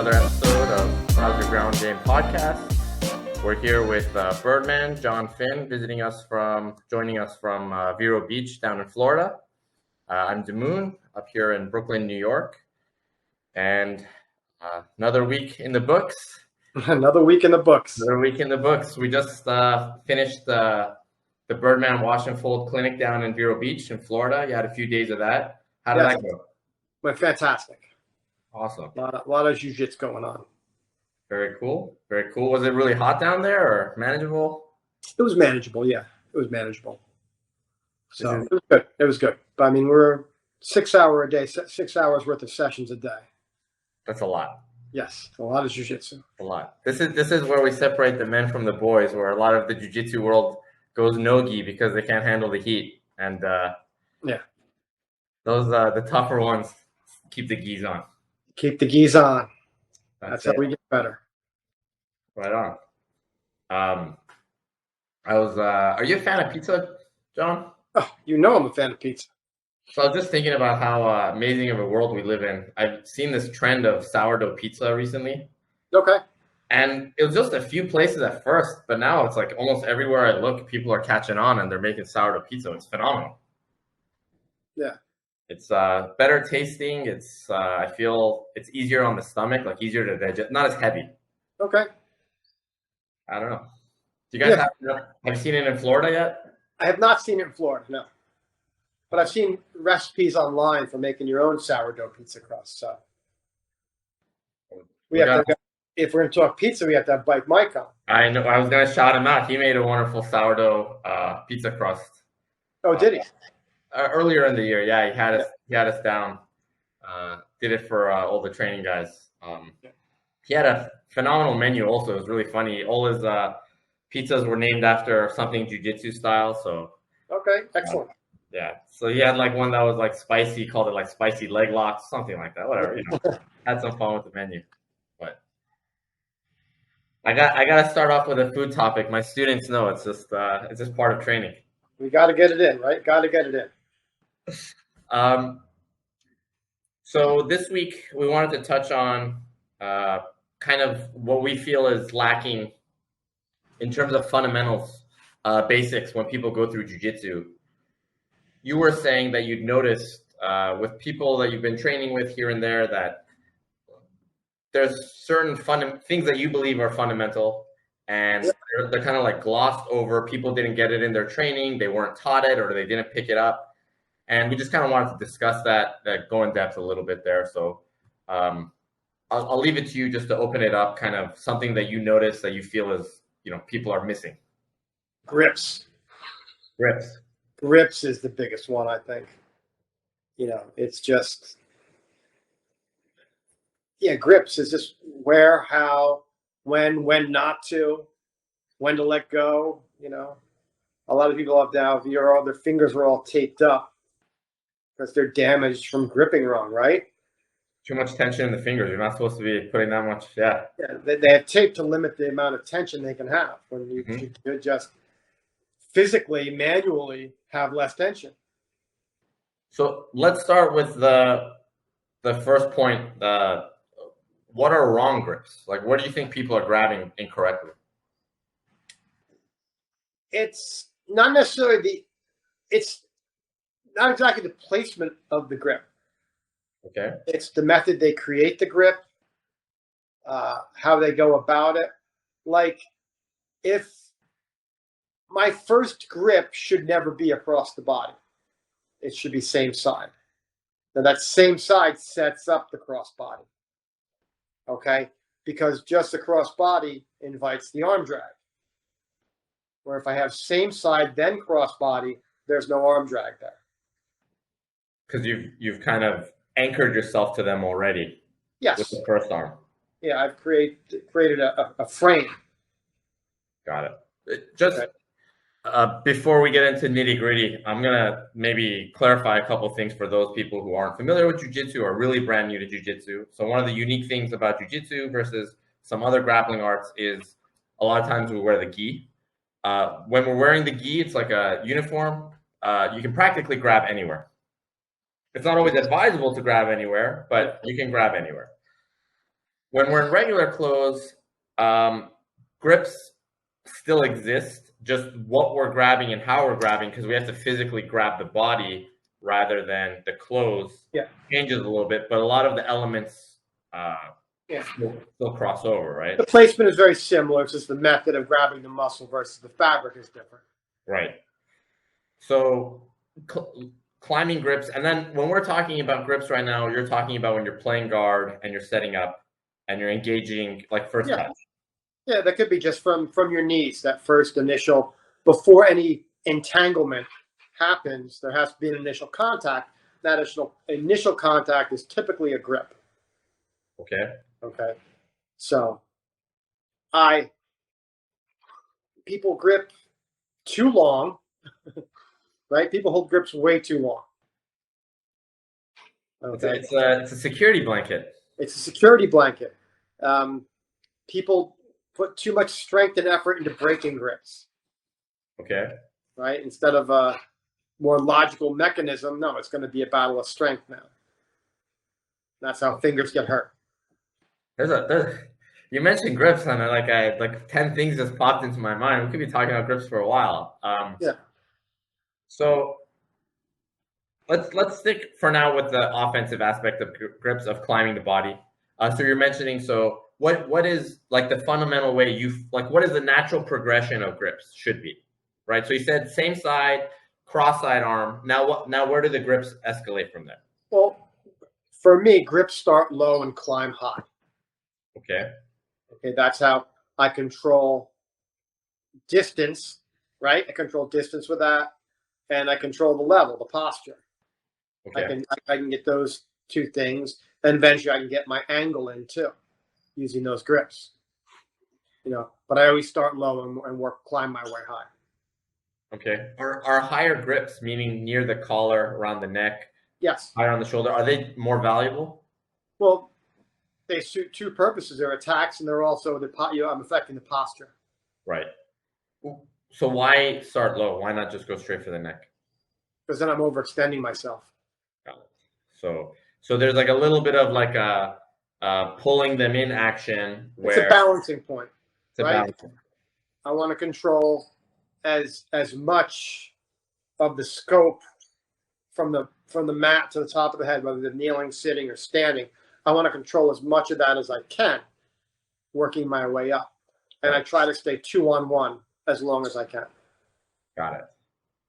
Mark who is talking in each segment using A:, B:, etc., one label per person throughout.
A: another episode of How's Your Ground Game podcast. We're here with Birdman, John Finn, joining us from Vero Beach down in Florida. I'm Damoon, up here in Brooklyn, New York. And another week in the books.
B: Another week in the books.
A: We just finished the Birdman Wash and Fold Clinic down in Vero Beach in Florida. You had a few days of that. How did that go?
B: Went fantastic.
A: Awesome.
B: A lot of jiu-jitsu going on.
A: Very cool. Was it really hot down there or manageable?
B: It was manageable, yeah. It was manageable. So it was good. But I mean, we're 6 hours a day, 6 hours worth of sessions a day.
A: That's a lot.
B: Yes, a lot of jiu-jitsu.
A: A lot. This is where we separate the men from the boys, where a lot of the jiu-jitsu world goes no-gi because they can't handle the heat. And those the tougher ones keep the gis on.
B: Keep the gis on. That's how we get better.
A: Right on. Are you a fan of pizza, John?
B: Oh, you know I'm a fan of pizza.
A: So I was just thinking about how amazing of a world we live in. I've seen this trend of sourdough pizza recently.
B: Okay.
A: And it was just a few places at first, but now it's like almost everywhere I look, people are catching on and they're making sourdough pizza. It's phenomenal.
B: Yeah.
A: It's better tasting. It's I feel it's easier on the stomach, like easier to digest, not as heavy.
B: Okay.
A: I don't know. Do you guys have you seen it in Florida yet?
B: I have not seen it in Florida, no. But I've seen recipes online for making your own sourdough pizza crust. So if we're going to talk pizza, we have to have Bike Mike on.
A: I know. I was going to shout him out. He made a wonderful sourdough pizza crust.
B: Oh, did he?
A: Earlier in the year, yeah, he had us down. Did it for all the training guys. He had a phenomenal menu. Also, it was really funny. All his pizzas were named after something jiu-jitsu style. So
B: okay, excellent.
A: Yeah, so he had like one that was like spicy, called it like spicy leg locks, something like that. Whatever, had some fun with the menu. But I got to start off with a food topic. My students know it's just part of training.
B: We got to get it in, right? Got to get it in.
A: So this week we wanted to touch on kind of what we feel is lacking in terms of fundamentals, basics when people go through jiu-jitsu. You were saying that you'd noticed with people that you've been training with here and there that there's certain things that you believe are fundamental and they're kind of like glossed over. People didn't get it in their training. They weren't taught it or they didn't pick it up. And we just kind of wanted to discuss that go in depth a little bit there. So I'll leave it to you just to open it up, kind of something that you notice that you feel is, people are missing.
B: Grips. Grips is the biggest one, I think. It's just, grips is just where, how, when not to, when to let go. A lot of people have now, their fingers are all taped up because they're damaged from gripping wrong, right?
A: Too much tension in the fingers. You're not supposed to be putting that much. Yeah.
B: They have tape to limit the amount of tension they can have when you could just physically, manually have less tension.
A: So let's start with the first point. What are wrong grips? Like, what do you think people are grabbing incorrectly?
B: It's not necessarily it's not exactly the placement of the grip.
A: Okay.
B: It's the method they create the grip, how they go about it. Like, if my first grip should never be across the body. It should be same side. Now that same side sets up the cross body. Okay? Because just the cross body invites the arm drag. Where if I have same side, then cross body, there's no arm drag there.
A: Because you've kind of anchored yourself to them already.
B: Yes.
A: With the first arm.
B: Yeah, I've created a frame.
A: Got it. Just before we get into nitty gritty, I'm gonna maybe clarify a couple things for those people who aren't familiar with jiu-jitsu or really brand new to jiu-jitsu. So one of the unique things about jiu-jitsu versus some other grappling arts is a lot of times we wear the gi. When we're wearing the gi, it's like a uniform. You can practically grab anywhere. It's not always advisable to grab anywhere, but you can grab anywhere. when we're in regular clothes, grips still exist. Just what we're grabbing and how we're grabbing, because we have to physically grab the body rather than the clothes, changes a little bit. But a lot of the elements still cross over, right?
B: The placement is very similar. It's just the method of grabbing the muscle versus the fabric is different.
A: Right. So climbing grips, and then when we're talking about grips right now, you're talking about when you're playing guard and you're setting up and you're engaging like first touch.
B: Yeah, that could be just from your knees, that first initial, before any entanglement happens, there has to be an initial contact. That initial contact is typically a grip.
A: Okay.
B: So people grip too long, right? People hold grips way too long. Okay.
A: It's a security blanket.
B: It's a security blanket. People put too much strength and effort into breaking grips.
A: Okay.
B: Right? Instead of a more logical mechanism, no, it's going to be a battle of strength now. That's how fingers get hurt.
A: You mentioned grips, and like 10 things just popped into my mind. We could be talking about grips for a while. So let's stick for now with the offensive aspect of grips, of climbing the body. So you're mentioning, so what is like the fundamental way what is the natural progression of grips should be, right? So you said same side, cross-side arm. Now where do the grips escalate from there?
B: Well, for me, grips start low and climb high.
A: Okay,
B: that's how I control distance, right? I control distance with that, and I control the level, the posture.
A: Okay.
B: I can get those two things, and eventually I can get my angle in too, using those grips. But I always start low and climb my way high.
A: Okay. Are higher grips, meaning near the collar, around the neck,
B: yes,
A: higher on the shoulder, are they more valuable?
B: Well, they suit two purposes. They're attacks, and they're also I'm affecting the posture.
A: Right. So why start low? Why not just go straight for the neck?
B: Because then I'm overextending myself.
A: Got it. So there's like a little bit of like a pulling them in action.
B: It's a balancing point, right? I want to control as much of the scope from the mat to the top of the head, whether they're kneeling, sitting, or standing. I want to control as much of that as I can, working my way up. And I try to stay 2-on-1 as long as I can.
A: Got it.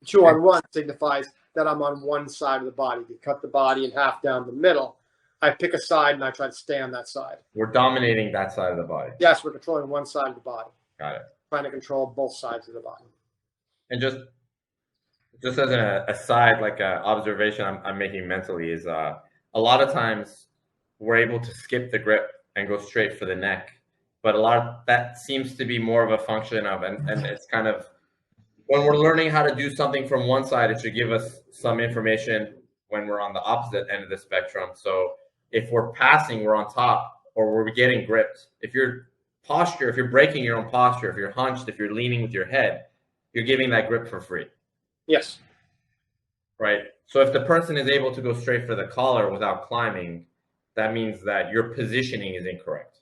B: 2-on-1 signifies that I'm on one side of the body. You cut the body in half down the middle. I pick a side and I try to stay on that side.
A: We're dominating that side of the body.
B: Yes, we're controlling one side of the body.
A: Got it.
B: Trying to control both sides of the body.
A: And just as an aside, like an observation I'm making mentally is a lot of times we're able to skip the grip and go straight for the neck. But a lot of that seems to be more of a function of, and it's kind of, when we're learning how to do something from one side, it should give us some information when we're on the opposite end of the spectrum. So if we're passing, we're on top, or we're getting gripped. If you're breaking your own posture, if you're hunched, if you're leaning with your head, you're giving that grip for free.
B: Yes.
A: Right. So if the person is able to go straight for the collar without climbing, that means that your positioning is incorrect.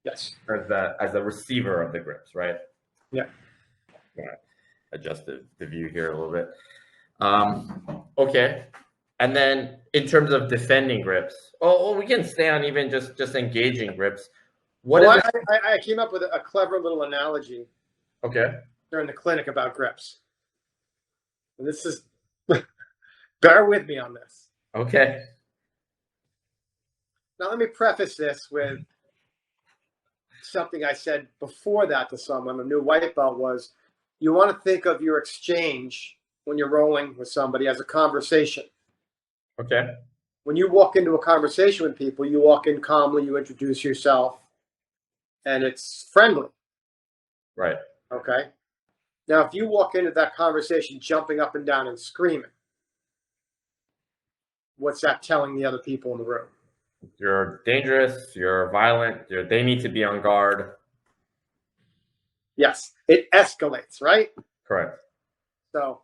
B: Yes.
A: As the receiver of the grips, right?
B: Yeah.
A: Adjust the view here a little bit. Okay. And then in terms of defending grips, we can stay on even just engaging grips.
B: I came up with a clever little analogy.
A: Okay.
B: During the clinic about grips. And this is, bear with me on this.
A: Okay.
B: Now let me preface this with something I said before that to someone, a new white belt, was you want to think of your exchange when you're rolling with somebody as a conversation.
A: Okay.
B: When you walk into a conversation with people, you walk in calmly, you introduce yourself, and it's friendly.
A: Right.
B: Okay. Now, if you walk into that conversation jumping up and down and screaming, what's that telling the other people in the room?
A: You're dangerous, you're violent, they need to be on guard.
B: Yes, it escalates, right?
A: Correct.
B: So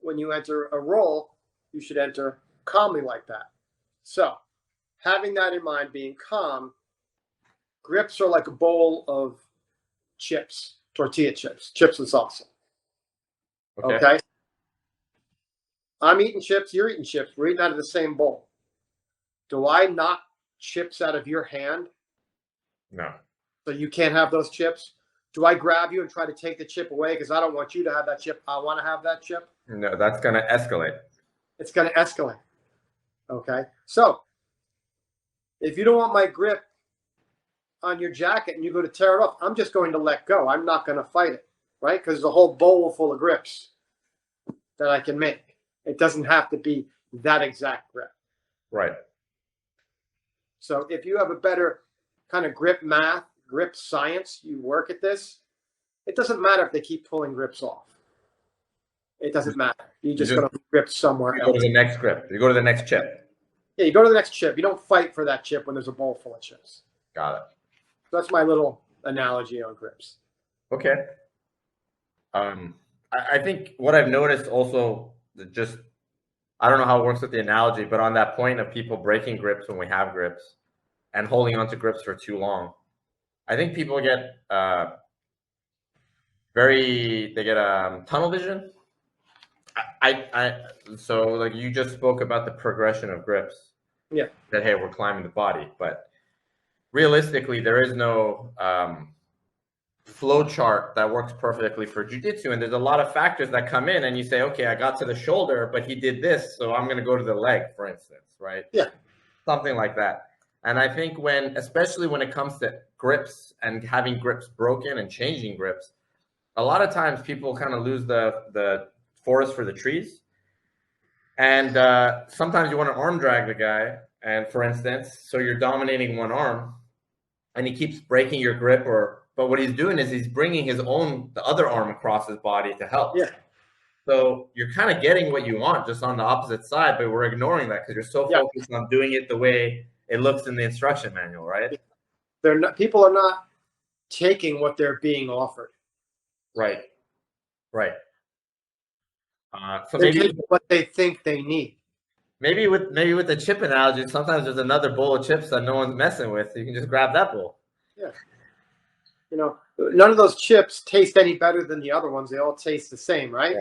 B: when you enter a role, you should enter calmly like that. So having that in mind, being calm, grips are like a bowl of chips, tortilla chips, chips and salsa. Okay? I'm eating chips, you're eating chips. We're eating out of the same bowl. Do I knock chips out of your hand?
A: No.
B: So you can't have those chips? Do I grab you and try to take the chip away because I don't want you to have that chip? I want to have that chip?
A: No, that's going to escalate.
B: It's going to escalate. Okay? So if you don't want my grip on your jacket and you go to tear it off, I'm just going to let go. I'm not going to fight it, right? Because there's a whole bowl full of grips that I can make. It doesn't have to be that exact grip.
A: Right.
B: So if you have a better kind of grip math, grip science, you work at this, it doesn't matter if they keep pulling grips off. It doesn't matter. You just go to grip somewhere else.
A: Go to the next grip. You go to the next chip.
B: Yeah, you go to the next chip. You don't fight for that chip when there's a bowl full of chips.
A: Got it.
B: So that's my little analogy on grips.
A: Okay. I think what I've noticed also, just I don't know how it works with the analogy, but on that point of people breaking grips when we have grips and holding onto grips for too long, I think people get tunnel vision. So like you just spoke about the progression of grips.
B: Yeah.
A: That hey, we're climbing the body, but realistically, there is no flow chart that works perfectly for jiu-jitsu, and there's a lot of factors that come in, and you say, okay, I got to the shoulder, but he did this, so I'm going to go to the leg, for instance, right?
B: Yeah.
A: Something like that. And I think especially when it comes to grips and having grips broken and changing grips, a lot of times people kind of lose the forest for the trees. And sometimes you want to arm drag the guy, and for instance, so you're dominating one arm, and he keeps breaking your grip, but what he's doing is he's bringing the other arm across his body to help.
B: Yeah.
A: So you're kind of getting what you want just on the opposite side, but we're ignoring that because you're so focused on doing it the way it looks in the instruction manual, right?
B: People are not taking what they're being offered.
A: Right. Right. So
B: they're
A: maybe
B: taking what they think they need.
A: Maybe with the chip analogy, sometimes there's another bowl of chips that no one's messing with. So you can just grab that bowl.
B: Yeah. You know, none of those chips taste any better than the other ones. They all taste the same, right?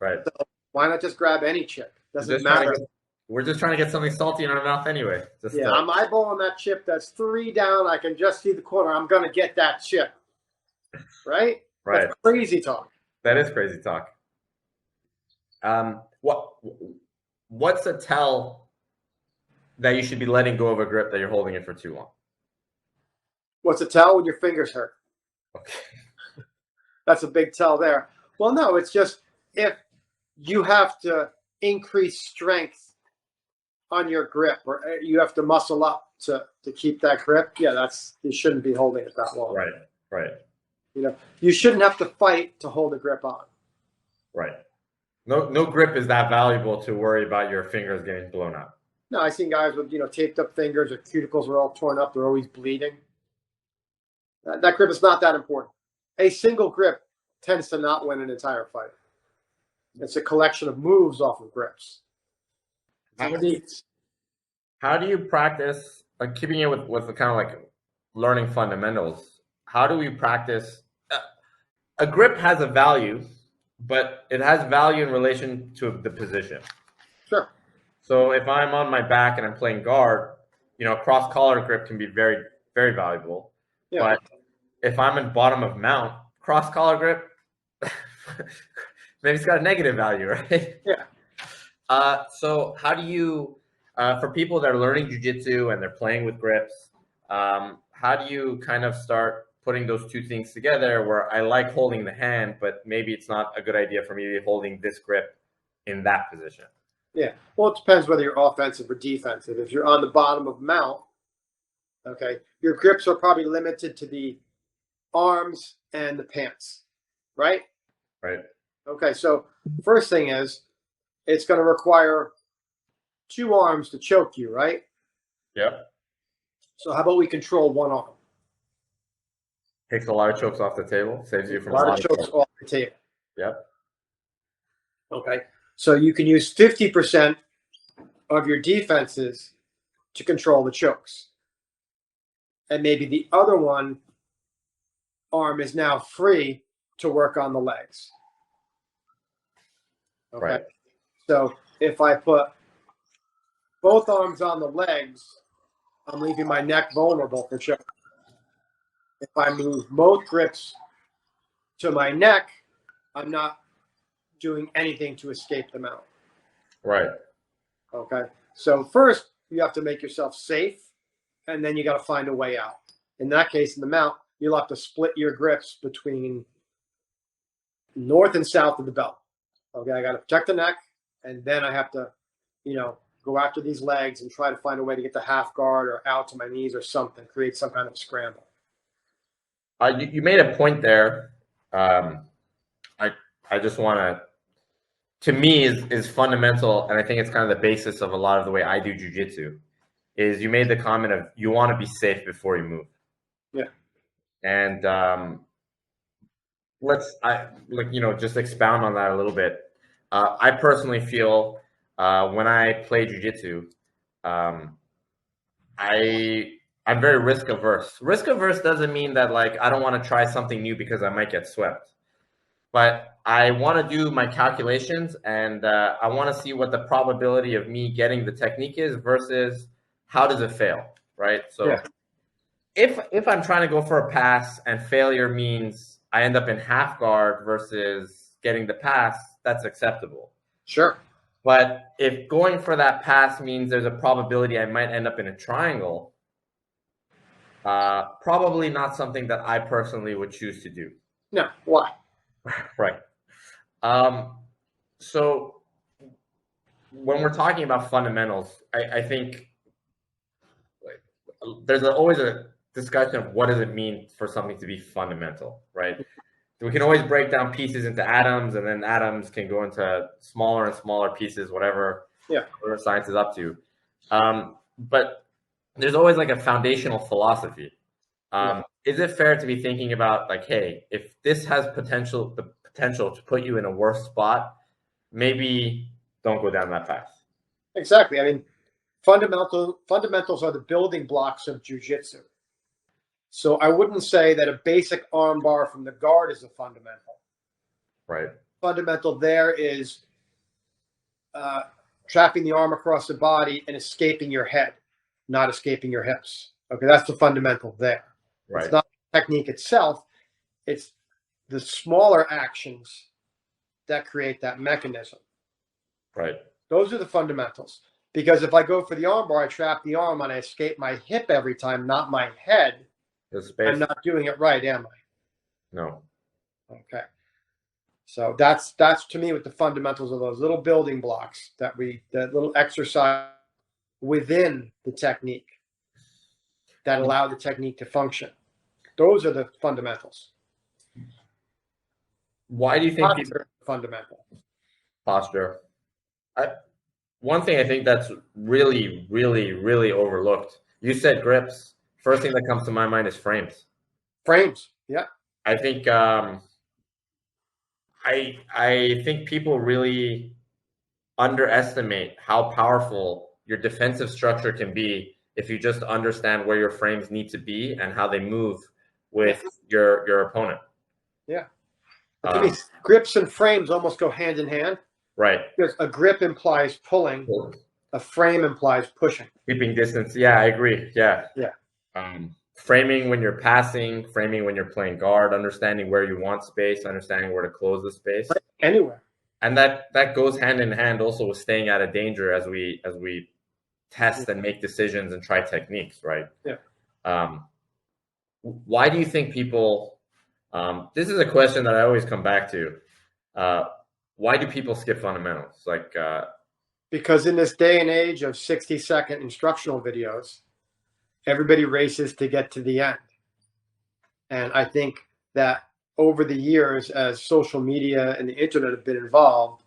A: Right.
B: So why not just grab any chip? Doesn't matter.
A: We're just trying to get something salty in our mouth anyway.
B: I'm eyeballing that chip that's 3 down. I can just see the corner. I'm going to get that chip. Right?
A: Right.
B: That's crazy talk.
A: That is crazy talk. What's a tell that you should be letting go of a grip that you're holding it for too long?
B: What's a tell? When your fingers hurt.
A: Okay.
B: That's a big tell there. Well, no, it's just if you have to increase strength on your grip, or you have to muscle up to keep that grip. Yeah, you shouldn't be holding it that long.
A: Right.
B: You know, you shouldn't have to fight to hold a grip on.
A: Right. No grip is that valuable to worry about your fingers getting blown up.
B: No, I've seen guys with taped up fingers, or cuticles are all torn up. They're always bleeding. That grip is not that important. A single grip tends to not win an entire fight. It's a collection of moves off of grips.
A: How do you practice, like keeping it with the kind of like learning fundamentals? How do we practice? A grip has a value, but it has value in relation to the position.
B: Sure.
A: So if I'm on my back and I'm playing guard, cross collar grip can be very, very valuable. Yeah. But if I'm in bottom of mount, cross collar grip, maybe it's got a negative value, right?
B: Yeah.
A: So how do you, for people that are learning jiu-jitsu and they're playing with grips, how do you kind of start putting those two things together where I like holding the hand, but maybe it's not a good idea for me to be holding this grip in that position?
B: Yeah. Well, it depends whether you're offensive or defensive. If you're on the bottom of mount, okay, your grips are probably limited to the arms and the pants, right?
A: Right.
B: Okay, so first thing is it's going to require 2 arms to choke you, right?
A: Yep.
B: So how about we control 1 arm?
A: Takes a lot of chokes off the table, saves you from
B: a lot of chokes off the table.
A: Yep.
B: Okay, so you can use 50% of your defenses to control the chokes. and maybe the other one arm is now free to work on the legs. Okay.
A: Right.
B: So if I put both arms on the legs, I'm leaving my neck vulnerable for sure. If I move both grips to my neck, I'm not doing anything to escape the mount.
A: Right.
B: Okay. So first, you have to make yourself safe, and then you got to find a way out. In that case, in the mount, you'll have to split your grips between north and south of the belt. Okay. I got to protect the neck, and then I have to, go after these legs and try to find a way to get the half guard or out to my knees or something, create some kind of scramble.
A: You made a point there. I just want to me is fundamental, and I think it's kind of the basis of a lot of the way I do jiu-jitsu, is you made the comment of you want to be safe before you move.
B: Yeah.
A: And just expound on that a little bit. I personally feel when I play jiu-jitsu, I'm very risk averse. Risk averse doesn't mean that I don't want to try something new because I might get swept. But I want to do my calculations, and I want to see what the probability of me getting the technique is versus how does it fail, right? So
B: yeah.
A: if I'm trying to go for a pass and failure means I end up in half guard versus getting the pass, that's acceptable.
B: Sure.
A: But if going for that pass means there's a probability I might end up in a triangle, probably not something that I personally would choose to do.
B: No. Why?
A: Right. So when we're talking about fundamentals, I think there's always a discussion of what does it mean for something to be fundamental, right? We can always break down pieces into atoms, and then atoms can go into smaller and smaller pieces, whatever science is up to. But there's always a foundational philosophy. Is it fair to be thinking about hey, if this has the potential to put you in a worse spot, maybe don't go down that path?
B: Exactly. I mean, fundamentals are the building blocks of jiu-jitsu. So I wouldn't say that a basic arm bar from the guard is a fundamental.
A: Right.
B: Fundamental there is trapping the arm across the body and escaping your head, not escaping your hips. Okay, that's the fundamental there.
A: Right.
B: It's not the technique itself. It's the smaller actions that create that mechanism.
A: Right.
B: Those are the fundamentals. Because if I go for the arm bar, I trap the arm and I escape my hip every time, not my head. I'm not doing it right, am I?
A: No.
B: Okay. So that's to me what the fundamentals of those little building blocks that little exercise within the technique that allow the technique to function. Those are the fundamentals.
A: Why do you think people
B: fundamental?
A: Posture. One thing I think that's really, really, really overlooked. You said grips. First thing that comes to my mind is frames.
B: Frames, yeah.
A: I think I think people really underestimate how powerful your defensive structure can be if you just understand where your frames need to be and how they move with your opponent.
B: Yeah. To me, grips and frames almost go hand in hand.
A: Right.
B: Because a grip implies pulling, a frame implies pushing.
A: Keeping distance. Yeah, I agree. Yeah.
B: Yeah.
A: Framing when you're passing, framing when you're playing guard, understanding where you want space, understanding where to close the space.
B: Anywhere.
A: And that goes hand in hand also with staying out of danger as we test and make decisions and try techniques, right?
B: Yeah.
A: Why do you think people this is a question that I always come back to. Why do people skip fundamentals?
B: Because in this day and age of 60-second instructional videos, everybody races to get to the end. And I think that over the years, as social media and the internet have been involved,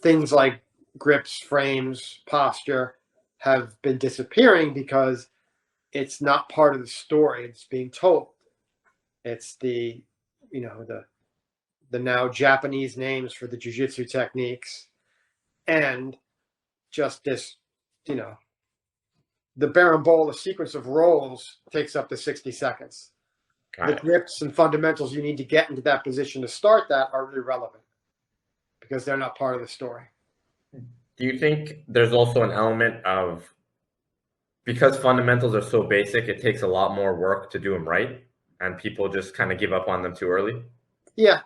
B: things like grips, frames, posture have been disappearing because it's not part of the story it's being told. It's the now Japanese names for the jiu-jitsu techniques and just this, the berimbolo sequence of rolls takes up to 60 seconds. The grips and fundamentals you need to get into that position to start that are irrelevant because they're not part of the story.
A: Do you think there's also an element of, because fundamentals are so basic, it takes a lot more work to do them right, and people just kind of give up on them too early?
B: Yeah,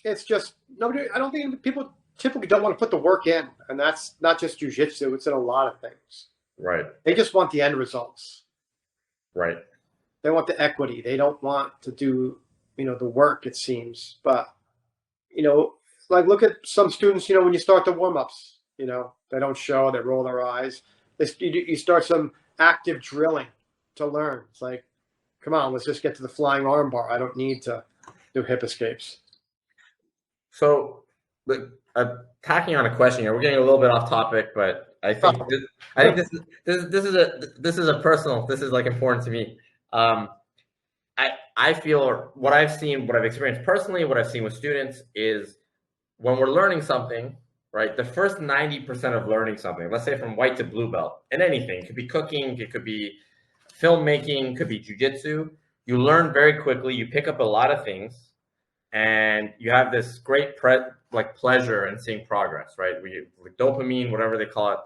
B: it's just nobody. I don't think people typically don't want to put the work in, and that's not just jiu-jitsu. It's in a lot of things.
A: Right.
B: They just want the end results.
A: Right.
B: They want the equity. They don't want to do, the work, it seems. But, like look at some students, when you start the warm-ups, they don't show, they roll their eyes. You start some active drilling to learn. It's like, come on, let's just get to the flying armbar. I don't need to do hip escapes.
A: So, tacking on a question here, we're getting a little bit off topic, but I think this is a personal. This is like important to me. I feel what I've seen, what I've experienced personally, what I've seen with students is when we're learning something, right? The first 90% of learning something, let's say from white to blue belt, in anything, it could be cooking, it could be filmmaking, could be jiu-jitsu. You learn very quickly. You pick up a lot of things, and you have this great pleasure in seeing progress, right? Like dopamine, whatever they call it,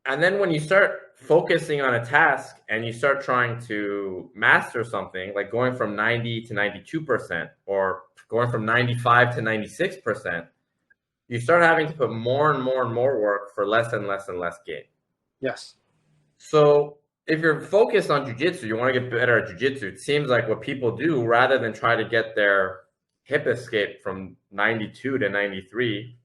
A: and then when you start focusing on a task and you start trying to master something, like going from 90 to 92% or going from 95 to 96%, you start having to put more and more and more work for less and less and less gain.
B: Yes.
A: So if you're focused on jiu-jitsu, you want to get better at jiu-jitsu, it seems like what people do, rather than try to get their hip escape from 92 to 93,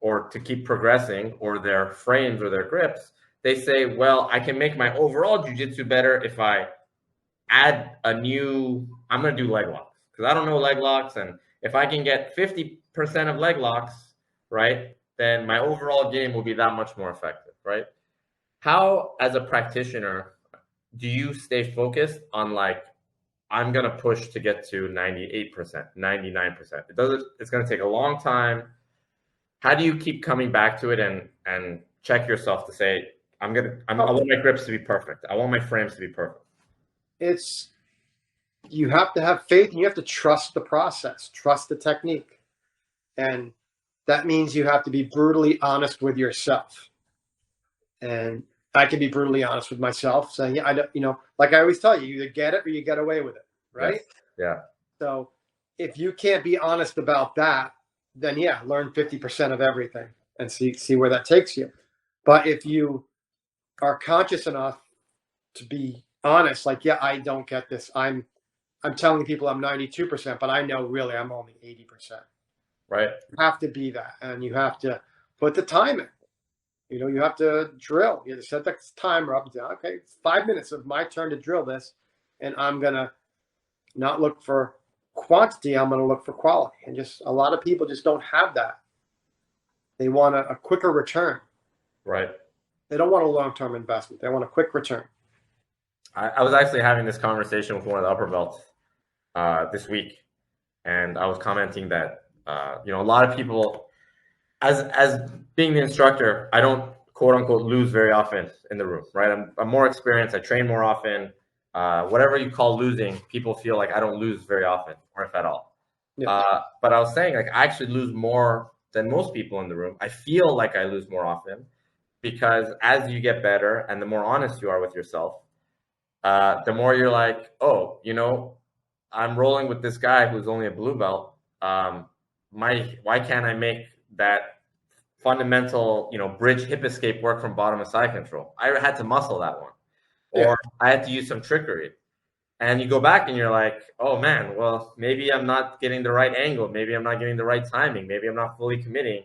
A: or to keep progressing, or their frames or their grips, they say, well, I can make my overall jiu-jitsu better if I add I'm going to do leg locks, because I don't know leg locks. And if I can get 50% of leg locks, right, then my overall game will be that much more effective, right? How, as a practitioner, do you stay focused on I'm going to push to get to 98%, 99%? It's going to take a long time. How do you keep coming back to it and check yourself to say, I want my grips to be perfect. I want my frames to be perfect.
B: You have to have faith, and you have to trust the process, trust the technique. And that means you have to be brutally honest with yourself. And I can be brutally honest with myself, saying, like I always tell you, you either get it or you get away with it, right?
A: Yes. Yeah.
B: So if you can't be honest about that, then learn 50% of everything and see where that takes you. But if you are conscious enough to be honest, I don't get this. I'm telling people I'm 92%, but I know really I'm only 80%.
A: Right.
B: You have to be that, and you have to put the time in. You have to drill. You have to set the timer up and say, okay, it's 5 minutes of my turn to drill this, and I'm going to not look for quantity, I'm going to look for quality. And just a lot of people just don't have that. They want a quicker return.
A: Right.
B: They don't want a long-term investment. They want a quick return.
A: I was actually having this conversation with one of the upper belts this week, and I was commenting that a lot of people, as being the instructor, I don't quote unquote lose very often in the room, right? I'm more experienced. I train more often. Whatever you call losing, people feel like I don't lose very often, or if at all. Yeah. But I was saying, I actually lose more than most people in the room. I feel like I lose more often because as you get better and the more honest you are with yourself, the more you're like, oh, I'm rolling with this guy who's only a blue belt. Why can't I make that fundamental, bridge hip escape work from bottom and side control? I had to muscle that one. Or I had to use some trickery. And you go back and you're like, oh man, well, maybe I'm not getting the right angle. Maybe I'm not getting the right timing. Maybe I'm not fully committing.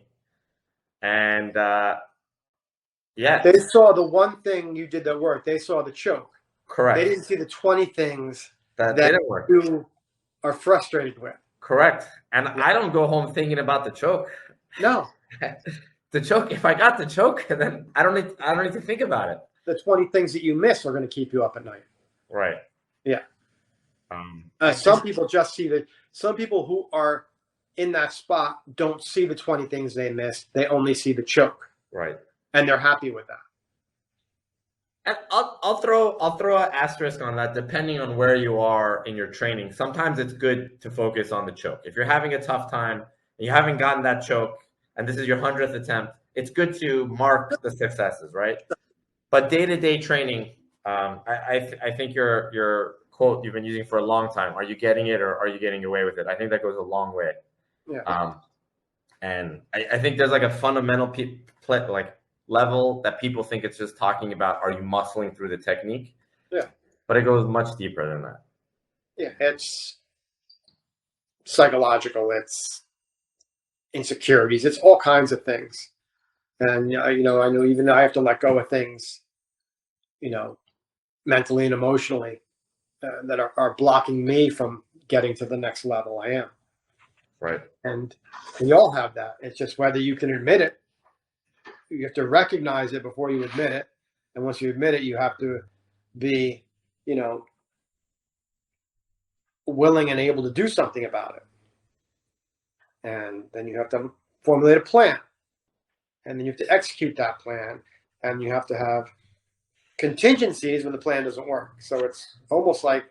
A: And
B: they saw the one thing you did that worked. They saw the choke.
A: Correct.
B: They didn't see the 20 things
A: that didn't work.
B: You are frustrated with.
A: Correct. And I don't go home thinking about the choke.
B: No.
A: The choke, if I got the choke, then I don't need to think about it.
B: The 20 things that you miss are going to keep you up at night.
A: Right.
B: Yeah. Some people just see some people who are in that spot don't see the 20 things they missed. They only see the choke.
A: Right.
B: And they're happy with that.
A: And I'll throw an asterisk on that depending on where you are in your training. Sometimes it's good to focus on the choke. If you're having a tough time and you haven't gotten that choke, and this is your 100th attempt, it's good to mark the successes, right? But day-to-day training, I think your quote you've been using for a long time, are you getting it or are you getting away with it? I think that goes a long way.
B: Yeah.
A: And I think there's like a fundamental like level that people think it's just talking about, are you muscling through the technique?
B: Yeah.
A: But it goes much deeper than that.
B: Yeah, it's psychological, it's insecurities, it's all kinds of things. And I know even I have to let go of things, mentally and emotionally, that are blocking me from getting to the next level I am.
A: Right.
B: And we all have that. It's just whether you can admit it. You have to recognize it before you admit it. And once you admit it, you have to be, willing and able to do something about it. And then you have to formulate a plan. And then you have to execute that plan. And you have to have contingencies when the plan doesn't work. So it's almost like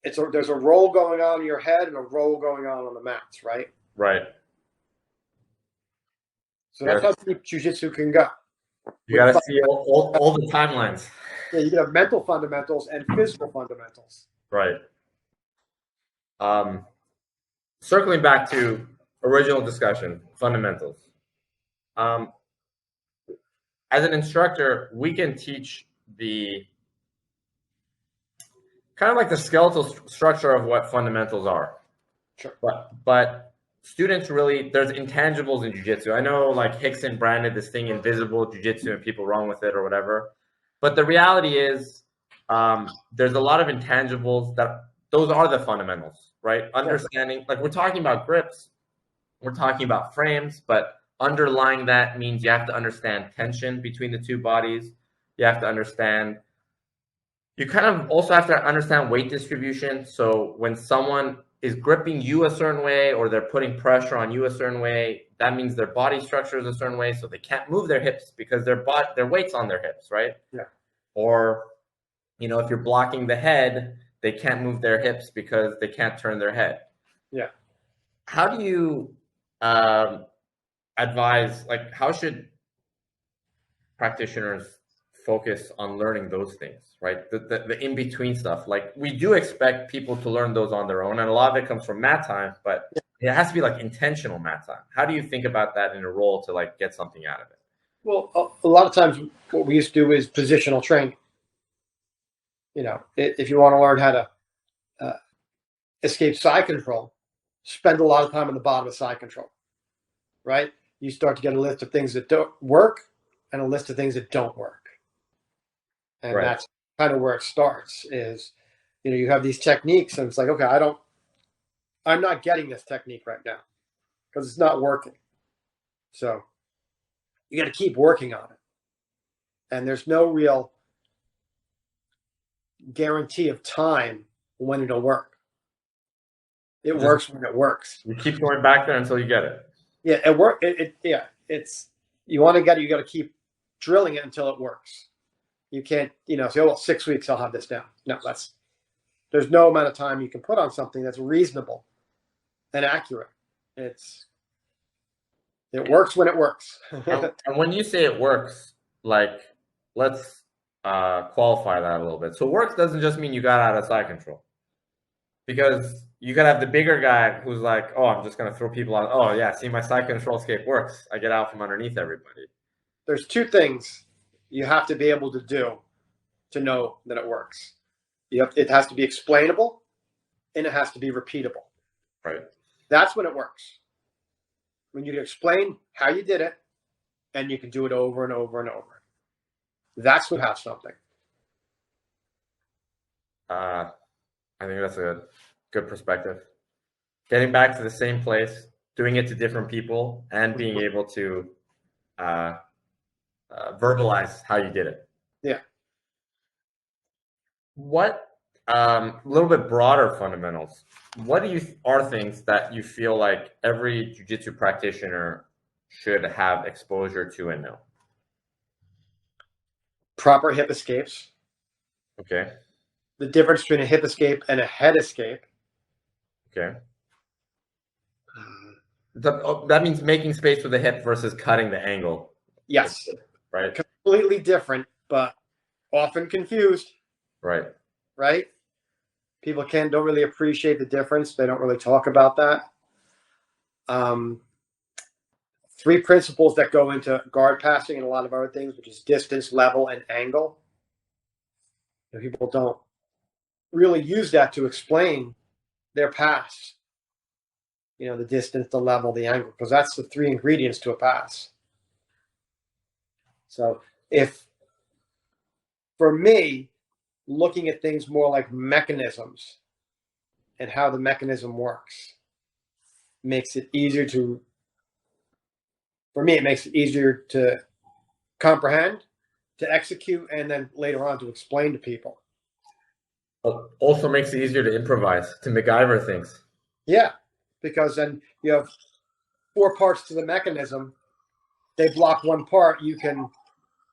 B: there's a role going on in your head and a role going on the mats, right?
A: Right.
B: So that's how deep jiu-jitsu can go.
A: You got to see all the timelines.
B: Yeah, you can have mental fundamentals and physical fundamentals.
A: Right. Circling back to original discussion, fundamentals. As an instructor, we can teach the kind of like the skeletal structure of what fundamentals are.
B: Sure.
A: But students really, there's intangibles in jiu-jitsu. I know like Hickson branded this thing invisible jiu-jitsu and people run with it or whatever. But the reality is there's a lot of intangibles that those are the fundamentals, right? Understanding, like we're talking about grips, we're talking about frames, but underlying that means you have to understand tension between the two bodies. You have to understand, you kind of also have to understand weight distribution. So when someone is gripping you a certain way or they're putting pressure on you a certain way, that means their body structure is a certain way, so they can't move their hips because their weight's on their hips, right?
B: Yeah.
A: Or, if you're blocking the head, they can't move their hips because they can't turn their head.
B: Yeah.
A: How do you advise, like how should practitioners focus on learning those things, right? The in-between stuff. Like we do expect people to learn those on their own, and a lot of it comes from mat time, but it has to be like intentional mat time. How do you think about that in a role to like get something out of it?
B: Well, a lot of times what we used to do is positional training. If you want to learn how to escape side control, spend a lot of time on the bottom of side control, right? You start to get a list of things that don't work and a list of things that don't work. And
A: Right.
B: That's kind of where it starts is, you have these techniques and it's like, okay, I'm not getting this technique right now because it's not working. So you got to keep working on it. And there's no real guarantee of time when it'll work. It works when it works.
A: You keep going back there until you get it.
B: Yeah, it work. It's you want to get it. You got to keep drilling it until it works. You can't, say, oh, well, 6 weeks I'll have this down. No, there's no amount of time you can put on something that's reasonable and accurate. It works when it works.
A: And when you say it works, like let's qualify that a little bit. So works doesn't just mean you got out of side control, because you could have the bigger guy who's like, oh, I'm just going to throw people out. Oh yeah, see, my side control escape works. I get out from underneath everybody.
B: There's two things you have to be able to do to know that it works. It has to be explainable and it has to be repeatable.
A: Right.
B: That's when it works. When you can explain how you did it and you can do it over and over and over. That's when you have something.
A: I think that's a good perspective. Getting back to the same place, doing it to different people, and being able to verbalize how you did it.
B: Yeah.
A: What a little bit broader fundamentals? What are things that you feel like every jiu-jitsu practitioner should have exposure to and know?
B: proper hip escapes,
A: Okay.
B: the difference between a hip escape and a head escape.
A: Okay. That means making space with the hip versus cutting the angle.
B: Yes.
A: Right.
B: Completely different, but often confused.
A: Right.
B: Right? People don't really appreciate the difference. They don't really talk about that. 3 principles that go into guard passing and a lot of other things, which is distance, level, and angle. And people don't really use that to explain their pass. You know, the distance, the level, the angle, because that's the 3 ingredients to a pass. So for me, looking at things more like mechanisms and how the mechanism works makes it easier to, for me, it makes it easier to comprehend, to execute, and then later on to explain to people.
A: Also makes it easier to improvise, to MacGyver things.
B: Yeah, because then you have 4 parts to the mechanism. They block one part, you can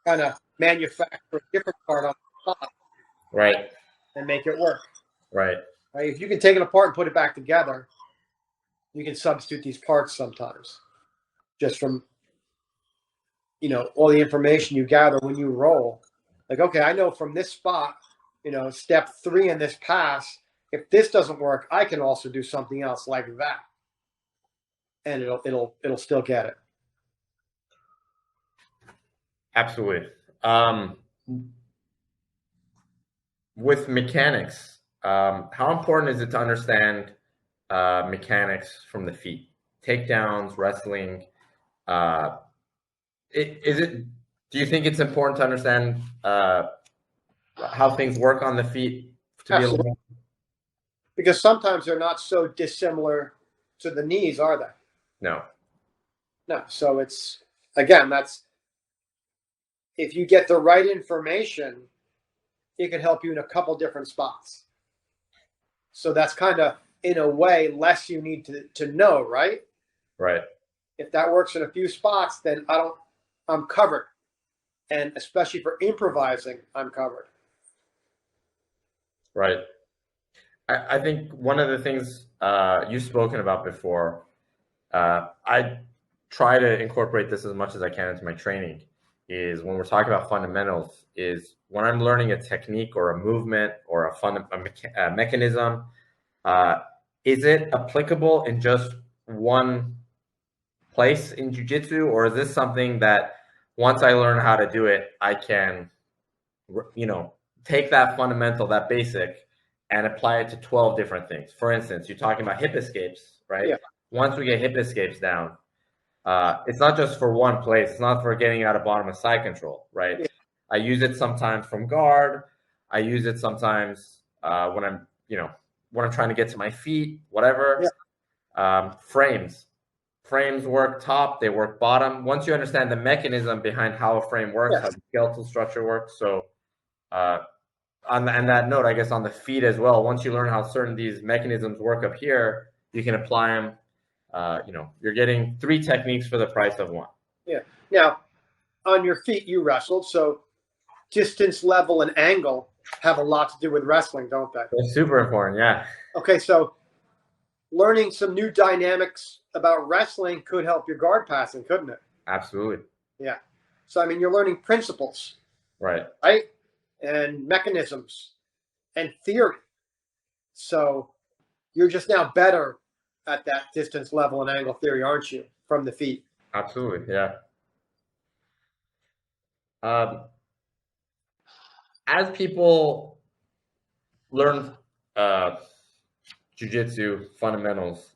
B: kind of manufacture a different part on the spot.
A: Right.
B: And make it work.
A: Right.
B: Right. If you can take it apart and put it back together, you can substitute these parts sometimes just from, you know, all the information you gather when you roll. Like, okay, I know from this spot, you know, step 3 in this pass, if this doesn't work, I can also do something else like that. And it'll still get it.
A: Absolutely. With mechanics, how important is it to understand mechanics from the feet? Takedowns, wrestling. Do you think it's important to understand how things work on the feet to be able to?
B: Because sometimes they're not so dissimilar to the knees, are they?
A: No.
B: No. So it's, again, that's, if you get the right information, it can help you in a couple different spots. So that's kind of, in a way, less you need to know, right?
A: Right.
B: If that works in a few spots, then I'm covered. And especially for improvising, I'm covered.
A: Right. I think one of the things you've spoken about before, I try to incorporate this as much as I can into my training, is when we're talking about fundamentals, is when I'm learning a technique or a movement or a mechanism, is it applicable in just one place in jiu-jitsu, or is this something that once I learn how to do it, I can, you know, take that fundamental, that basic, and apply it to 12 different things? For instance, you're talking about hip escapes, right?
B: Yeah.
A: Once we get hip escapes down, it's not just for one place. It's not for getting out of bottom of side control, right? Yeah. I use it sometimes from guard. I use it sometimes when I'm, you know, when I'm trying to get to my feet, whatever. Yeah. Frames work top, they work bottom. Once you understand the mechanism behind how a frame works, how the skeletal structure works. So on that note, I guess on the feet as well, once you learn how certain these mechanisms work up here, you can apply them. You know, you're getting 3 techniques for the price of 1.
B: Yeah. Now, on your feet, you wrestled, so distance, level, and angle have a lot to do with wrestling, don't they?
A: They're super important, yeah.
B: Okay, so learning some new dynamics about wrestling could help your guard passing, couldn't it?
A: Absolutely.
B: Yeah. So, I mean, you're learning principles.
A: Right.
B: Right? And mechanisms and theory. So you're just now better at that distance, level, and angle theory, aren't you, from the feet?
A: Absolutely, yeah. As people learn jiu-jitsu fundamentals,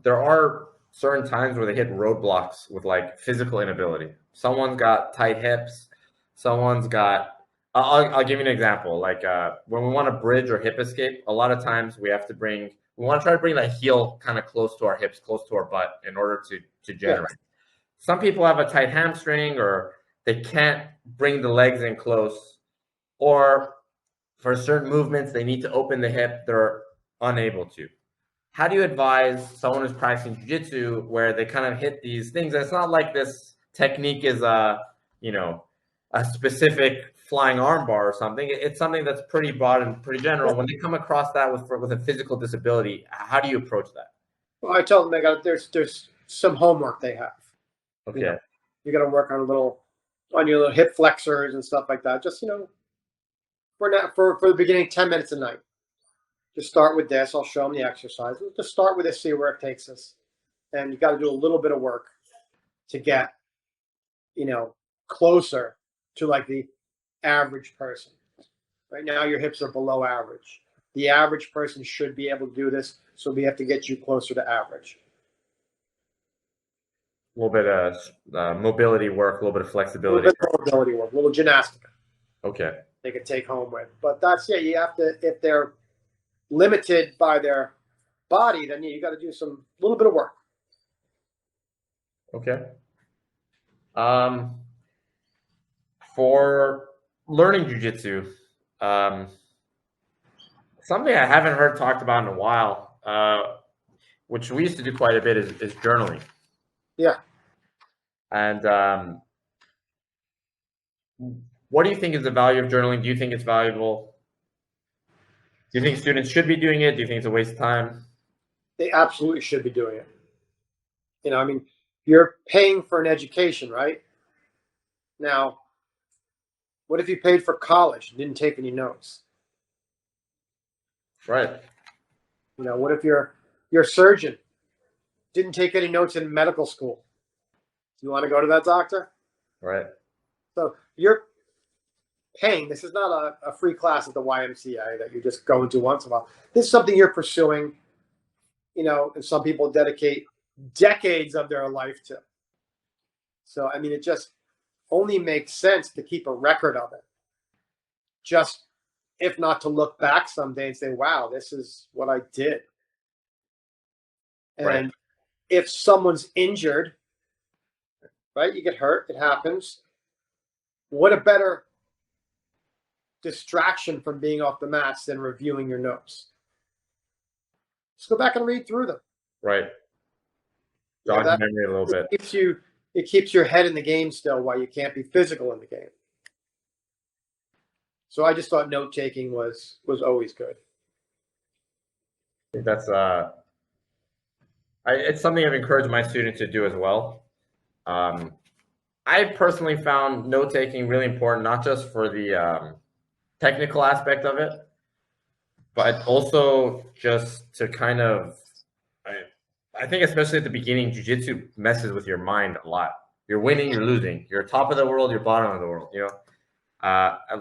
A: there are certain times where they hit roadblocks with like physical inability. Someone's got tight hips. Someone's got, I'll give you an example. Like when we want to bridge or hip escape, a lot of times we have to we want to try to bring that heel kind of close to our hips, close to our butt in order to generate. Yeah. Some people have a tight hamstring, or they can't bring the legs in close, or for certain movements, they need to open the hip. They're unable to. How do you advise someone who's practicing jiu-jitsu where they kind of hit these things? And it's not like this technique is a specific flying armbar or something. It's something that's pretty broad and pretty general. When they come across that with a physical disability, how do you approach that?
B: Well, I told them there's some homework they have.
A: Okay.
B: You got to work on your little hip flexors and stuff like that. Just for the beginning, 10 minutes a night. Just start with this. I'll show them the exercise. We'll just start with this, see where it takes us. And you got to do a little bit of work to get, closer to like the average person. Right now, your hips are below average. The average person should be able to do this, so we have to get you closer to average.
A: A little bit of mobility work, a little bit of flexibility.
B: A little bit of mobility work, a little gymnastic.
A: Okay.
B: They could take home with. But you have to, if they're limited by their body, then you got to do some little bit of work.
A: Okay. For learning jiu-jitsu, something I haven't heard talked about in a while, which we used to do quite a bit, is journaling.
B: Yeah.
A: And what do you think is the value of journaling? Do you think it's valuable? Do you think students should be doing it? Do you think it's a waste of time?
B: They absolutely should be doing it. You're paying for an education, right? Now, what if you paid for college and didn't take any notes?
A: Right.
B: What if your surgeon didn't take any notes in medical school? Do you want to go to that doctor?
A: Right.
B: So you're paying. This is not a free class at the YMCA that you just go into once in a while. This is something you're pursuing, and some people dedicate decades of their life to. So, it just only makes sense to keep a record of it. Just, if not to look back someday and say, wow, this is what I did. And
A: right.
B: If someone's injured, right, you get hurt, it happens. What a better distraction from being off the mats than reviewing your notes. Just go back and read through them.
A: Right. Jog your memory a little bit.
B: It keeps your head in the game still while you can't be physical in the game. So I just thought note taking was always good.
A: I think that's it's something I've encouraged my students to do as well. I personally found note taking really important, not just for the technical aspect of it, but also just to kind of, I think especially at the beginning, jiu-jitsu messes with your mind a lot. You're winning, you're losing. You're top of the world, you're bottom of the world.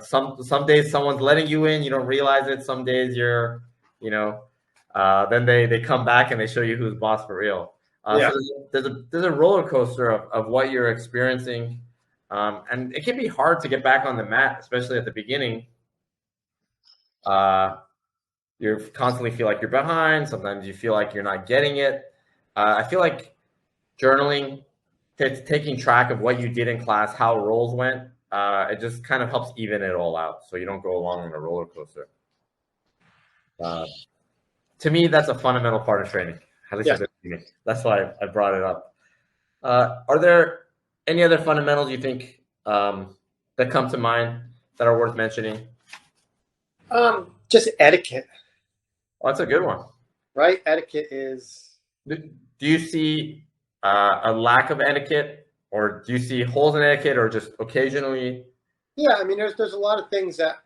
A: Some days someone's letting you in, you don't realize it. Some days you're, then they come back and they show you who's boss for real. So there's a roller coaster of what you're experiencing, and it can be hard to get back on the mat, especially at the beginning. You constantly feel like you're behind. Sometimes you feel like you're not getting it. I feel like journaling, taking track of what you did in class, how rolls went, it just kind of helps even it all out, so you don't go along on a roller coaster. To me, that's a fundamental part of training. At least that's why I brought it up. Are there any other fundamentals you think that come to mind that are worth mentioning?
B: Just etiquette.
A: Oh, that's a good one.
B: Right? Etiquette is...
A: Do you see a lack of etiquette, or do you see holes in etiquette, or just occasionally? Yeah,
B: there's a lot of things that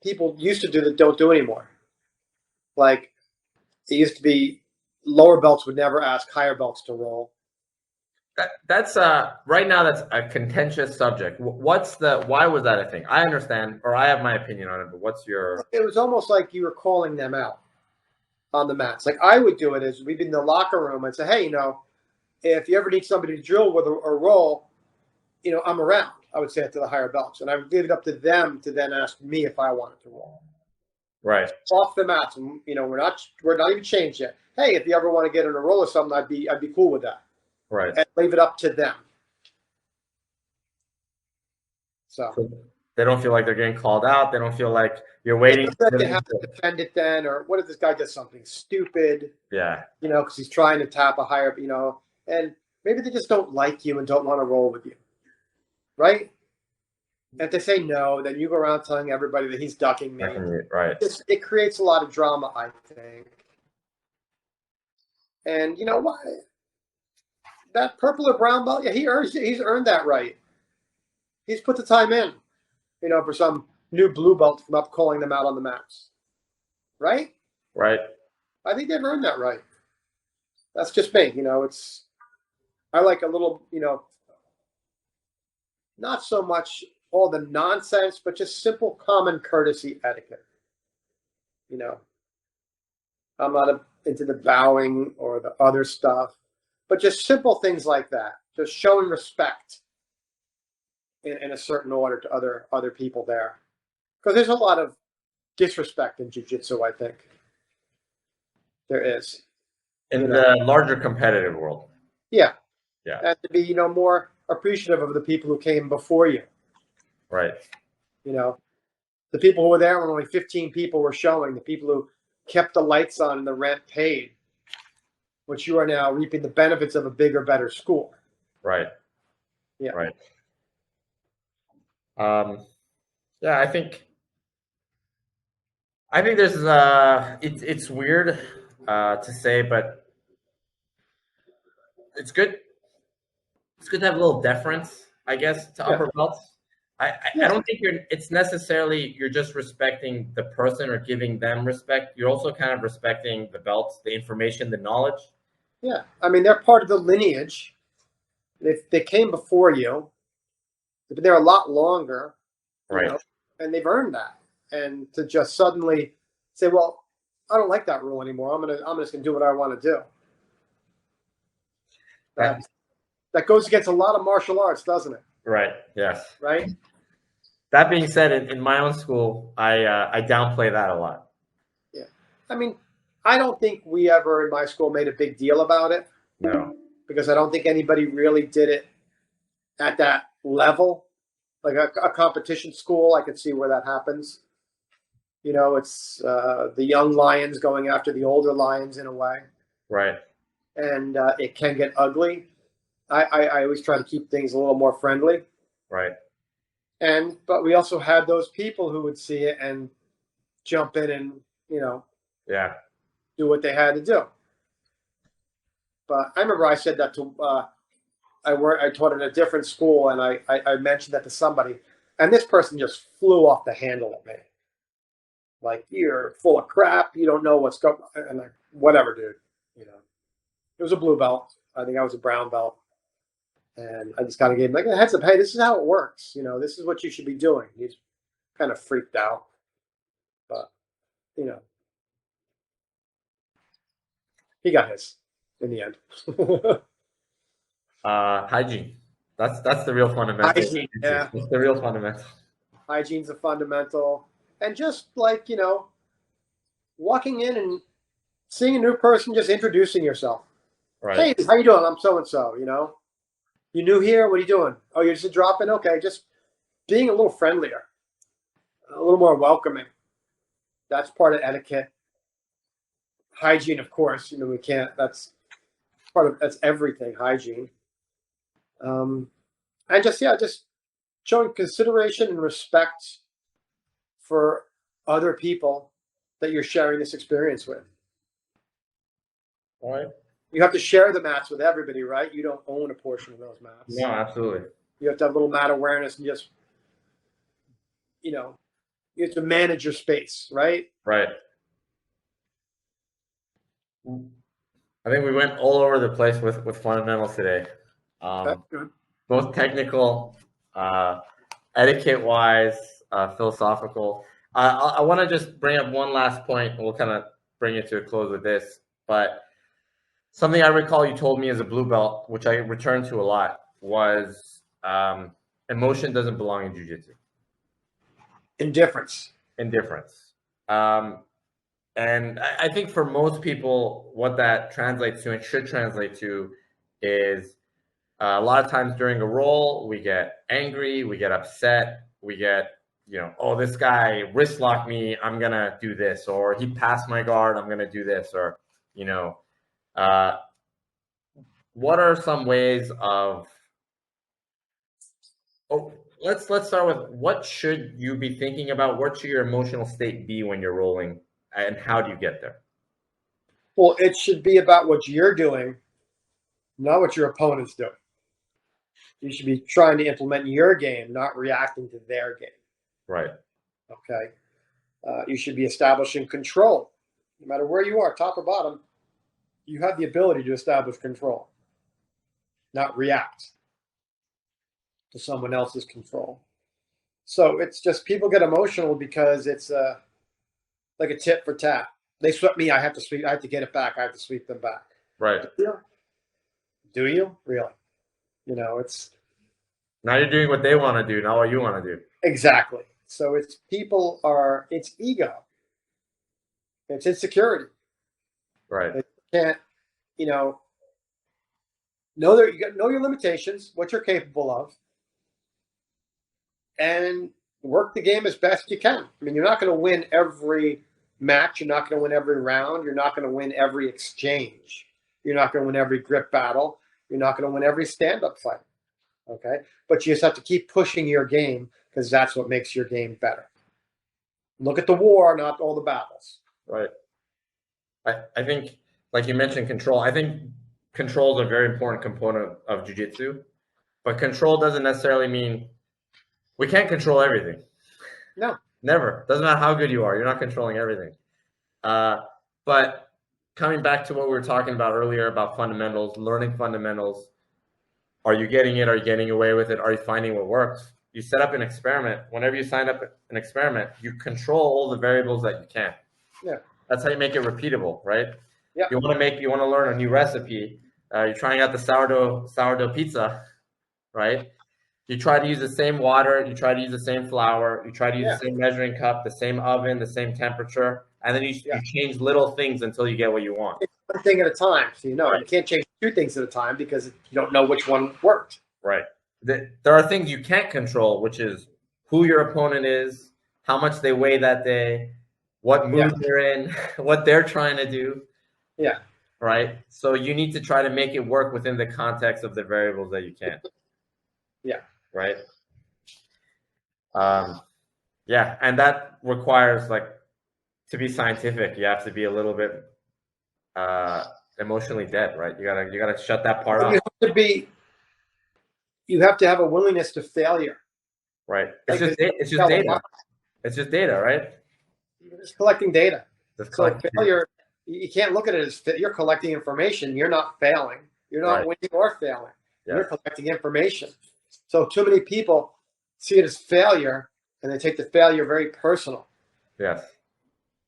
B: people used to do that don't do anymore. Like, it used to be lower belts would never ask higher belts to roll.
A: That's right now that's a contentious subject. Why was that a thing? I understand, or I have my opinion on it, but what's your...
B: It was almost like you were calling them out on the mats. Like I would do it is we'd be in the locker room and say, hey, if you ever need somebody to drill with or roll, I'm around. I would say it to the higher belts, and I would leave it up to them to then ask me if I wanted to roll.
A: Right.
B: Off the mats, and we're not even changed yet. Hey, if you ever want to get in a roll or something, I'd be cool with that.
A: Right.
B: And leave it up to them. So
A: they don't feel like they're getting called out. They don't feel like you're waiting.
B: They have to defend it then, or what if this guy does something stupid?
A: Yeah.
B: Because he's trying to tap a higher, and maybe they just don't like you and don't want to roll with you. Right? And if they say no, then you go around telling everybody that he's ducking me.
A: Right.
B: It creates a lot of drama, I think. And you know what? That purple or brown belt, yeah, he's earned that right. He's put the time in, for some new blue belt from up calling them out on the mats. Right?
A: Right.
B: I think they've earned that right. That's just me. I like a little, not so much all the nonsense, but just simple common courtesy etiquette. I'm not into the bowing or the other stuff, but just simple things like that. Just showing respect in a certain order to other people there. Because there's a lot of disrespect in jiu-jitsu, I think. There is.
A: In the larger competitive world.
B: Yeah.
A: Yeah.
B: And to be, more appreciative of the people who came before you.
A: Right.
B: The people who were there when only 15 people were showing, the people who kept the lights on and the rent paid, which you are now reaping the benefits of a bigger, better school.
A: Right.
B: Yeah.
A: Right. Yeah, I think there's it's weird to say, but it's good. It's good to have a little deference, I guess, to upper belts. I don't think it's necessarily you're just respecting the person or giving them respect. You're also kind of respecting the belts, the information, the knowledge.
B: Yeah. I mean, they're part of the lineage. They came before you. They've been there a lot longer.
A: Right.
B: And they've earned that. And to just suddenly say, well, I don't like that rule anymore. I'm just gonna do what I want to do. That goes against a lot of martial arts, doesn't it?
A: Right. Yes.
B: Right.
A: That being said, in my own school, I downplay that a lot.
B: Yeah. I mean, I don't think we ever in my school made a big deal about it.
A: No.
B: Because I don't think anybody really did it at that level. Like a competition school, I could see where that happens. It's the young lions going after the older lions in a way.
A: Right.
B: And it can get ugly. I always try to keep things a little more friendly.
A: Right.
B: But we also had those people who would see it and jump in and,
A: yeah,
B: do what they had to do. But I remember I said that to, I taught at a different school, and I mentioned that to somebody, and this person just flew off the handle at me. Like, you're full of crap. You don't know what's going on. And like, whatever, dude. It was a blue belt. I think I was a brown belt. And I just kind of gave him like a heads up. Hey, this is how it works. This is what you should be doing. He's kind of freaked out. But, he got his in the end.
A: Hygiene. That's the real fundamental.
B: Hygiene, yeah.
A: It's the real fundamental.
B: Hygiene's a fundamental. And just like, walking in and seeing a new person, just introducing yourself.
A: Right.
B: Hey, how you doing? I'm so-and-so, You new here? What are you doing? Oh, you're just a drop-in? Okay, just being a little friendlier, a little more welcoming. That's part of etiquette. Hygiene, of course. We can't. That's everything. Hygiene. And just showing consideration and respect for other people that you're sharing this experience with.
A: All right.
B: You have to share the mats with everybody, right? You don't own a portion of those mats.
A: No, absolutely.
B: You have to have a little mat awareness and just, you have to manage your space, right?
A: Right. I think we went all over the place with fundamentals today.
B: That's good.
A: Both technical, etiquette-wise, philosophical. I want to just bring up one last point. We'll kind of bring it to a close with this. But something I recall you told me as a blue belt, which I return to a lot, was emotion doesn't belong in jiu-jitsu.
B: Indifference.
A: And I think for most people, what that translates to and should translate to is a lot of times during a roll, we get angry, we get upset, we get, oh, this guy wrist locked me, I'm going to do this, or he passed my guard, I'm going to do this, or, what are some ways of let's start with what should you be thinking about? What should your emotional state be when you're rolling, and how do you get there?
B: Well, it should be about what you're doing, not what your opponent's doing. You should be trying to implement your game, not reacting to their game.
A: Right.
B: Okay. You should be establishing control. No matter where you are, top or bottom, you have the ability to establish control, not react to someone else's control. So it's just people get emotional because it's like a tit for tat. They swept me, I have to sweep. I have to get it back. I have to sweep them back.
A: Right.
B: Do you really? It's
A: now you're doing what they want to do, not what you want to do.
B: Exactly. So it's ego, it's insecurity.
A: Right.
B: They can't, know your limitations, what you're capable of, and work the game as best you can. I mean, you're not going to win every match. You're not going to win every round. You're not going to win every exchange. You're not going to win every grip battle. You're not going to win every stand-up fight. Okay? But you just have to keep pushing your game because that's what makes your game better. Look at the war, not all the battles.
A: Right. I think, like you mentioned, control. I think control is a very important component of jiu-jitsu, but control doesn't necessarily mean we can't control everything.
B: No.
A: Never. Doesn't matter how good you are. You're not controlling everything. But coming back to what we were talking about earlier about fundamentals, learning fundamentals, are you getting it? Are you getting away with it? Are you finding what works? You set up an experiment. Whenever you sign up an experiment, you control all the variables that you can.
B: Yeah.
A: That's how you make it repeatable, right?
B: Yeah.
A: You want to learn a new recipe. You're trying out the sourdough pizza, right? You try to use the same water. You try to use the same flour. You try to use the same measuring cup, the same oven, the same temperature, and then you change little things until you get what you want.
B: It's one thing at a time. So you can't change two things at a time because you don't know which one worked.
A: Right. There are things you can't control, which is who your opponent is, how much they weigh that day, what mood they're in, what they're trying to do.
B: Yeah.
A: Right. So you need to try to make it work within the context of the variables that you can.
B: Yeah.
A: Right. Yeah. And that requires, like, to be scientific, you have to be a little bit emotionally dead, right? You gotta shut that part off.
B: You have to have a willingness to failure.
A: Right. It's just data. It's just data, right?
B: You're just collecting data.
A: So
B: failure, you can't look at it as you're collecting information. You're not failing. You're not winning or failing. Yes. You're collecting information. So too many people see it as failure, and they take the failure very personal.
A: Yes.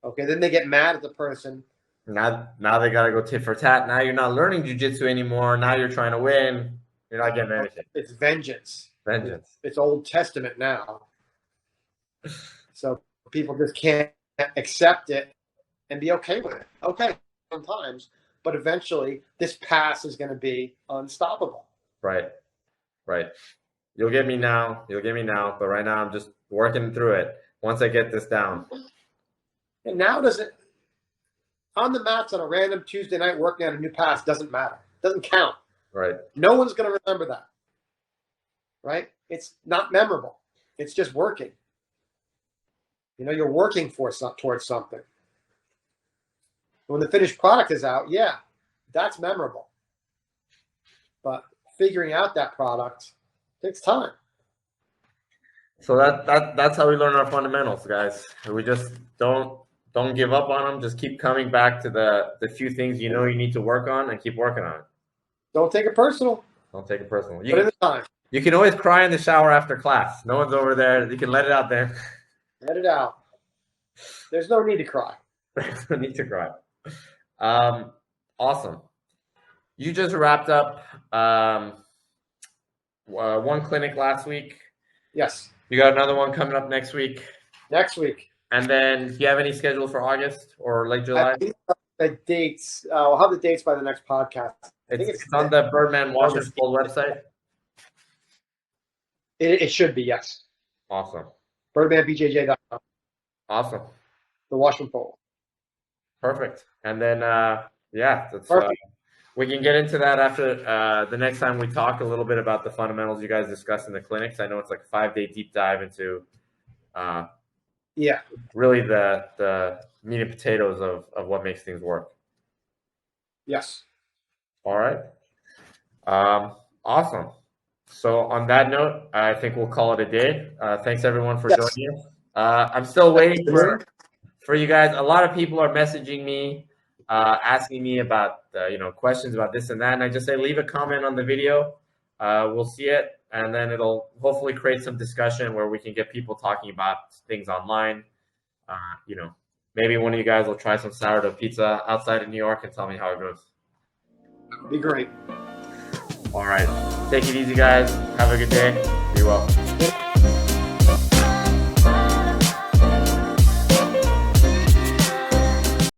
B: Okay, then they get mad at the person.
A: Now they got to go tit for tat. Now you're not learning jiu-jitsu anymore. Now you're trying to win. You're not getting anything.
B: It's vengeance.
A: Vengeance.
B: It's Old Testament now. So people just can't accept it and be okay with it. Okay, sometimes, but eventually this pass is going to be unstoppable.
A: Right. Right. You'll get me now. But right now I'm just working through it. Once I get this down.
B: And now on the mats on a random Tuesday night working on a new pass doesn't matter. Doesn't count.
A: Right.
B: No one's going to remember that. Right? It's not memorable. It's just working. You're working towards something. When the finished product is out, that's memorable. But figuring out that product takes time.
A: So that's how we learn our fundamentals, guys. We just don't give up on them. Just keep coming back to the few things you need to work on and keep working on it.
B: Don't take it personal.
A: Don't take it personal.
B: Put in the time.
A: You can always cry in the shower after class. No one's over there. You can let it out there.
B: Let it out. There's no need to cry.
A: There's no need to cry. Awesome. You just wrapped up one clinic last week.
B: Yes.
A: You got another one coming up next week.
B: Next week.
A: And then, do you have any scheduled for August or late July?
B: The dates. I'll have the dates by the next podcast.
A: It's on the Birdman Washington website.
B: It should be, yes.
A: Awesome.
B: BirdmanBJJ.com.
A: Awesome.
B: The Washington Post.
A: Perfect. And then, that's
B: perfect.
A: We can get into that after the next time we talk a little bit about the fundamentals you guys discuss in the clinics. I know it's like a 5-day deep dive into really the meat and potatoes of what makes things work.
B: Yes.
A: All right. Awesome. So on that note, I think we'll call it a day. Thanks everyone for joining us. I'm still waiting for you guys. A lot of people are messaging me, asking me about questions about this and that, and I just say leave a comment on the video. We'll see it, and then it'll hopefully create some discussion where we can get people talking about things online. Maybe one of you guys will try some sourdough pizza outside of New York and tell me how it goes.
B: Be great.
A: All right. Take it easy, guys. Have a good day. Be well.